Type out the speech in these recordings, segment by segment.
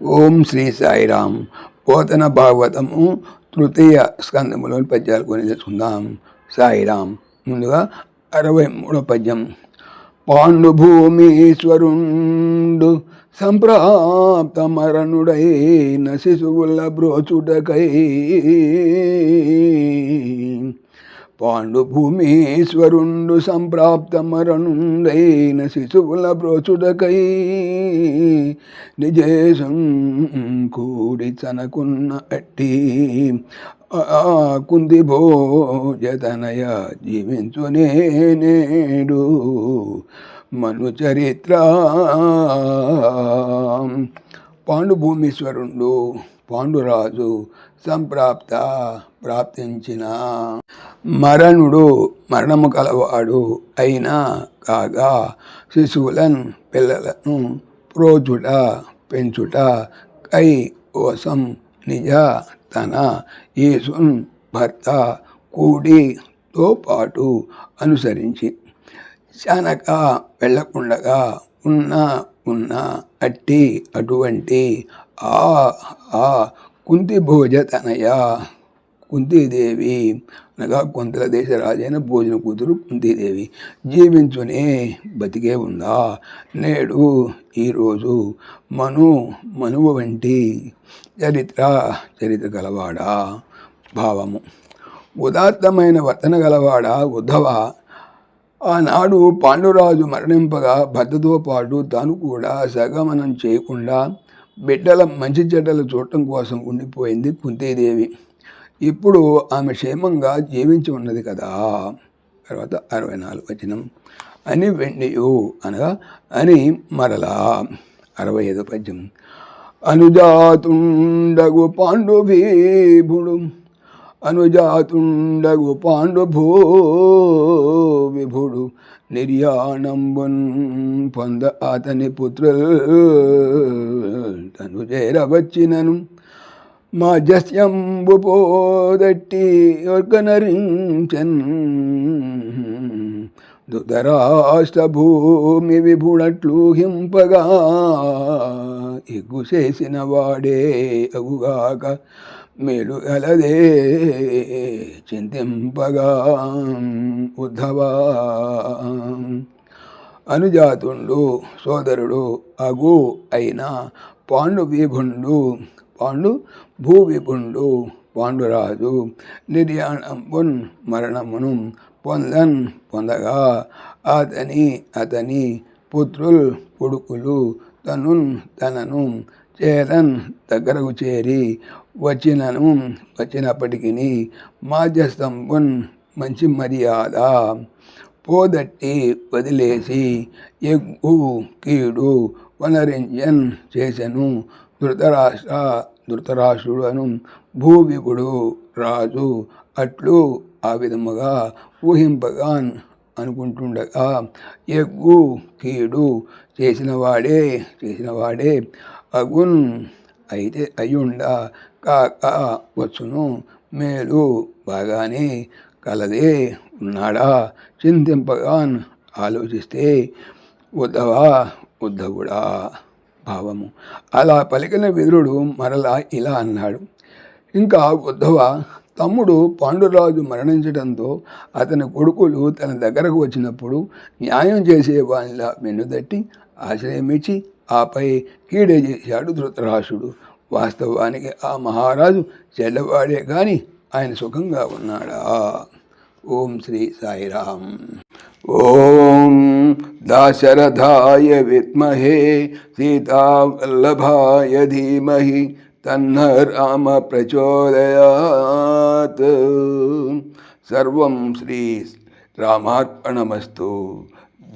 ఓం శ్రీ సాయిరామ్. పోతన భాగవతము తృతీయ స్కందములోని పద్యాలు కొని తెలుసుకుందాం. సాయిరామ్. ముందుగా 63వ పద్యం. పాండుభూమీశ్వరుండు సంప్రాప్త మరణుడైన శిశువుల బ్రోచుటకై పాండుభూమీశ్వరుండు సంప్రాప్త మరణుడైన శిశువుల బ్రోచుటకై నిజేశం కూడి చనకున్న అట్టి కుంది భోజతనయ జీవించునే నేడు మను చరిత్ర. పాండుభూమీశ్వరుండు పాండురాజు ప్రాప్తించిన మరణుడు మరణము కలవాడు అయినా కాగా శిశువులను పిల్లలను ప్రోచుట పెంచుట కై కోసం నిజ తన యేసున్ భర్త కూడితో పాటు అనుసరించి శనక వెళ్ళకుండగా ఉన్న అటువంటి ఆ కుంతి భోజతనయ కుంతీదేవి అనగా కొంతల దేశ రాజైన భోజన కూతురు కుంతీదేవి జీవించునే బతికే ఉందా నేడు ఈరోజు మనువు వంటి చరిత్ర గలవాడా. భావము. ఉదాత్తమైన వర్తన గలవాడా ఉద్ధవ. ఆనాడు పాండురాజు మరణింపగా భర్తతో పాటు తాను కూడా సగమనం చేయకుండా బిడ్డల మంచి చెడ్డలు చూడటం కోసం ఉండిపోయింది కుంతీదేవి. ఇప్పుడు ఆమె క్షేమంగా జీవించి ఉన్నది కదా. తర్వాత 64వ వచనం. అని వెండియు అనగా అని మరలా. 65వ పద్యం. అనుజాతుండగు పాండుభూ విభుడు నిర్యాణంబున్ పొంద అతని పుత్రులు తను చేరవచ్చినను మాజస్యంబు పోదట్టి ఒర్గనరించన్ ధృతరాష్ట్ర భూమి విభుడట్లు హింపగా ఎగ్గు చేసిన వాడే అగుగాక మేలు గలదే చింతింపగా. ఉద్ధవా. అనుజాతుండు సోదరుడు అగు అయిన భూవిభుండు పాండురాజు నిర్యాణంబున్ మరణమును పొందగా అతని పుత్రుల్ కొడుకులు తనను చేరన్ దగ్గరకు చేరి వచ్చినప్పటికీ మాధ్యస్థంబున్ మంచి మర్యాద పోదట్టి వదిలేసి ఎగ్గు కీడు వనరింజన్ చేసెను ధృతరాష్ట్రుడను భూవిపుడు రాజు అట్లు ఆ విధముగా ఊహింపగా అనుకుంటుండగా ఎగ్గు కీడు చేసిన వాడే అగున్ అయితే అయ్యుండ కాక వచ్చును మేలు బాగానే కలదే ఉన్నాడా చింతింపగా ఆలోచిస్తే ఉద్ధవుడా. భావము. అలా పలికిన విదురుడు మరలా ఇలా అన్నాడు. ఇంకా ఉద్ధవ, తమ్ముడు పాండురాజు మరణించడంతో అతని కొడుకులు తన దగ్గరకు వచ్చినప్పుడు న్యాయం చేసే వానిలా వెన్నుదట్టి ఆశ్రయమిచ్చి ఆపై కీడే చేశాడు ధృతరాష్ట్రుడు. వాస్తవానికి ఆ మహారాజు చెడ్డవాడే కానీ ఆయన సుఖంగా ఉన్నాడా. ఓం శ్రీ సాయిరామ్. ఓం దాశరథాయ విద్మహే సీతావల్లభాయ ధీమహి తన్న రామ ప్రచోదయాత్. సర్వం శ్రీ రామార్పణమస్తు.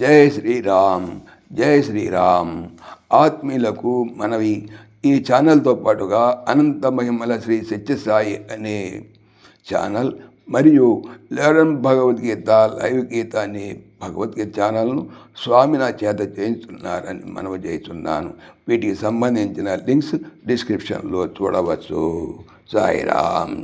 జై శ్రీరామ్. జై శ్రీరామ్. ఆత్మీయులకు మనవి, ఈ ఛానల్తో పాటుగా అనంత మహిమల శ్రీ సత్యసాయి అనే ఛానల్ మరియు లెర్న్ భగవద్గీత లైవ్ గీత అనే భగవద్గీత ఛానల్ను స్వామి నా చేత చేయించున్నారని మనవి చేస్తున్నాను. వీటికి సంబంధించిన లింక్స్ డిస్క్రిప్షన్లో చూడవచ్చు. సాయిరామ్.